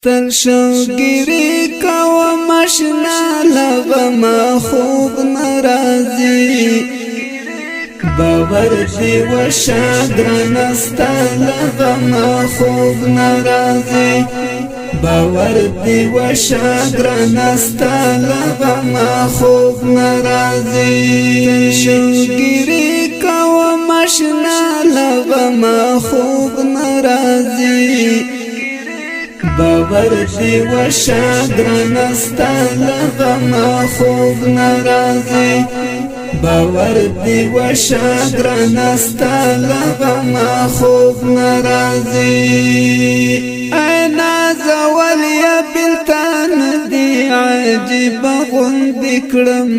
تل شوگیری کوم اشنا لغما خوب نرازی باور دی و شادرنستا لغما خوب نرازی باور دی و شادرنستا لغما خوب نرازی شوگیری کوم اشنا لغما خوب نرازی باور دی و شادرنستا لغما خوب نرازی باور دی و شادرنستا لغما خوب نرازی اینا زولیا بلتان دی عجیب غندی کرم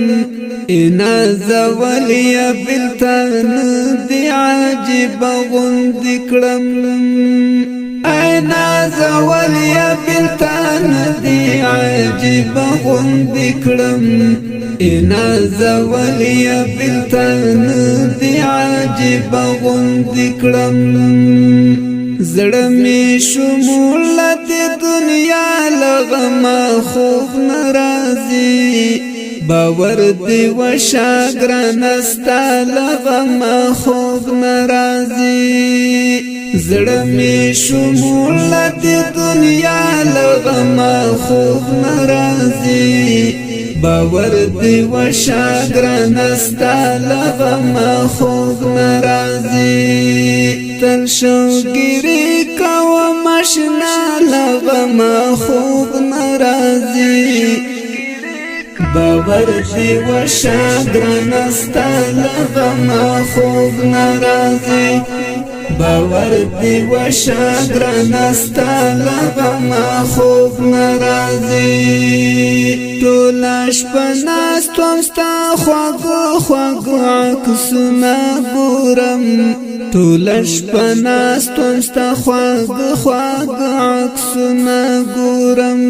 اینا زولیا بلتان دی عجیب غندی کرم اینا زولیا بلتان دی عجیب غندی کرم اینا زولیا بلتان دی عجیب غندی کرم زړمی شمولت دنیا لغما خوب نرازی باور دی و شاگرنستا لغما خوب نرازی زړمی شمولت دنیا لغما خوب نرازی باور دی و شاگرنستا لغما خوب نرازی تل شوگیری کوم اشنا لغما خوب نرازی باور دی و شاگرنستا لغما خوب نرازی باور دی و شاگرنستا لغما خوب نرازی تولاش پناستوم ستا خواږه خواږه عکسونه ګورم تولاش پناستوم ستا خواږه خواږه عکسونه ګورم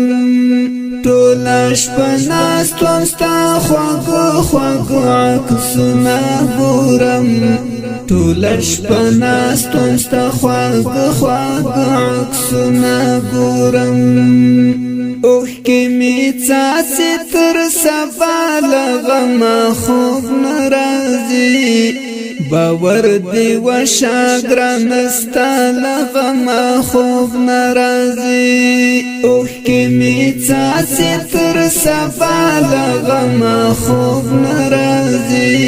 تولاش پناستوم ستا خواږه خواږه عکسونه ګورم تولاش پناستوم ستا خواږه خواږه عکسونه ګورم اوښکې مې څاڅي تر سبا لغما خوب نرازي باور دی و شاگرنستا لغما خوب نرازي اوښکې مې څاڅي تر سبا لغما خوب نرازي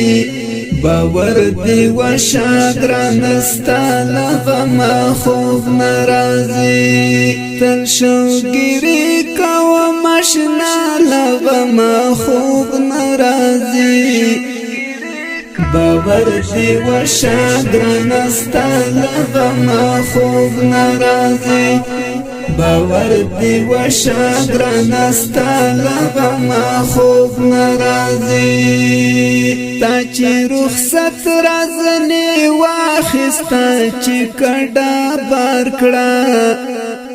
باور دی و شاگرنستا لغما خوب نرازی تل شوگیری کوم اشنا لغما خوب نرازی باور دی و شاگرنستا لغما خوب نرازی باور دی و شاگرنستا لغما خوب نرازی تا چې رخصت رازنی واخستا چې کډا بار کړه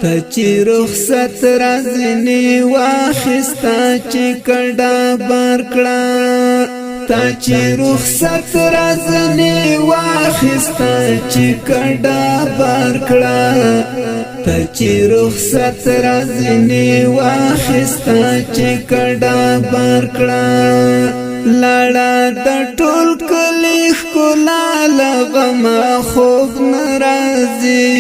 تا چې رخصت رازنی واخستا چې کډا بار کړه تا چې رخصت رازنی واخستا چې کډا بار کړه تا چې رخصت رازنی واخستا چې کډا بار کړه لاړه د ټول کلی ښکلا لغما خوب نرازي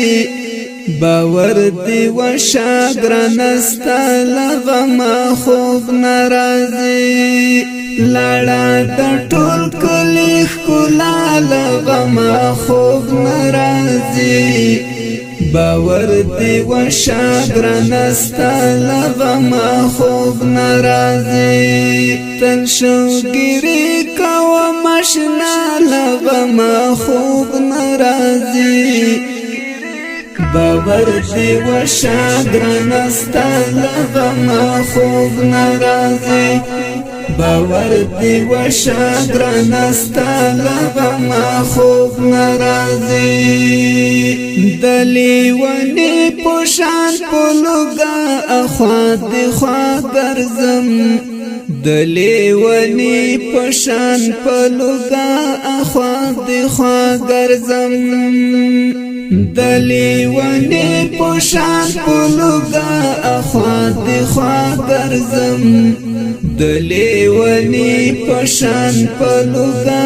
باور دی و شاگرنستا لغما خوب نرازي لاړه د ټول کلی ښکلا لغما خوب نرازي باور دی و شاگرنستا لغما خوب نرازی تل شوگیری کوم اشنا لغما خوب نرازی باور دی و شاگرنستا لغما خوب نرازی باور دی و شاگرنستا لغما خوب نرازی دلی ونی پوشان پلوگا اخواد خوا گرزم دلی ونی پوشان پلوگا اخواد خوا گرزم دلی ونی پوشان پلوگا اخواد خوا گرزم دلی ونی پوشان پلوگا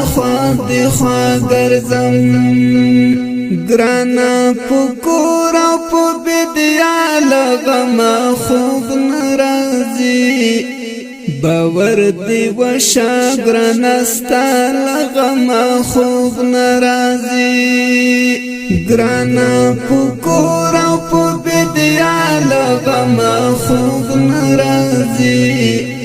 اخواد خوا گرزم گرانا پکورا پو بدیا لغما خوب نرازی باور دی وشا گرانا ستا لغما خوب نرازی گرانا پکورا پو بدیا لغما خوب نرازی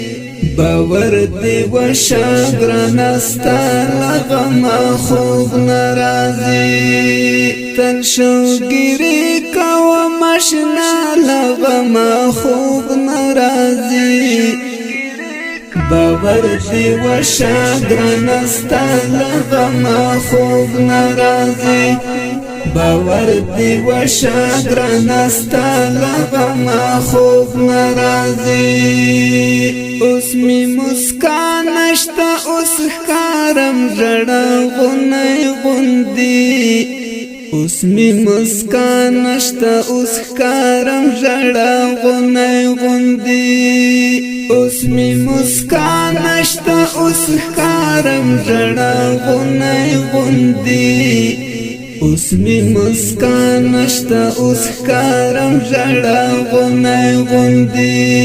باور دی وشا گرانا ستا لغما خوب نرازی تل شوگیری کوا مشنا لغما خوب نرازی باور دی وشا گرانا ستا لغما خوب نرازی باور دی وشا گرانا ستا لغما خوب نرازی اوس می مسکان نشتا اوس ښکارم ژړا غونی غوندي اوس می مسکان نشتا اوس ښکارم ژړا غونی غوندي اوس می مسکان نشتا اوس ښکارم ژړا غونی غوندي اوس می مسکان نشتا اوس ښکارم ژړا غونی غوندي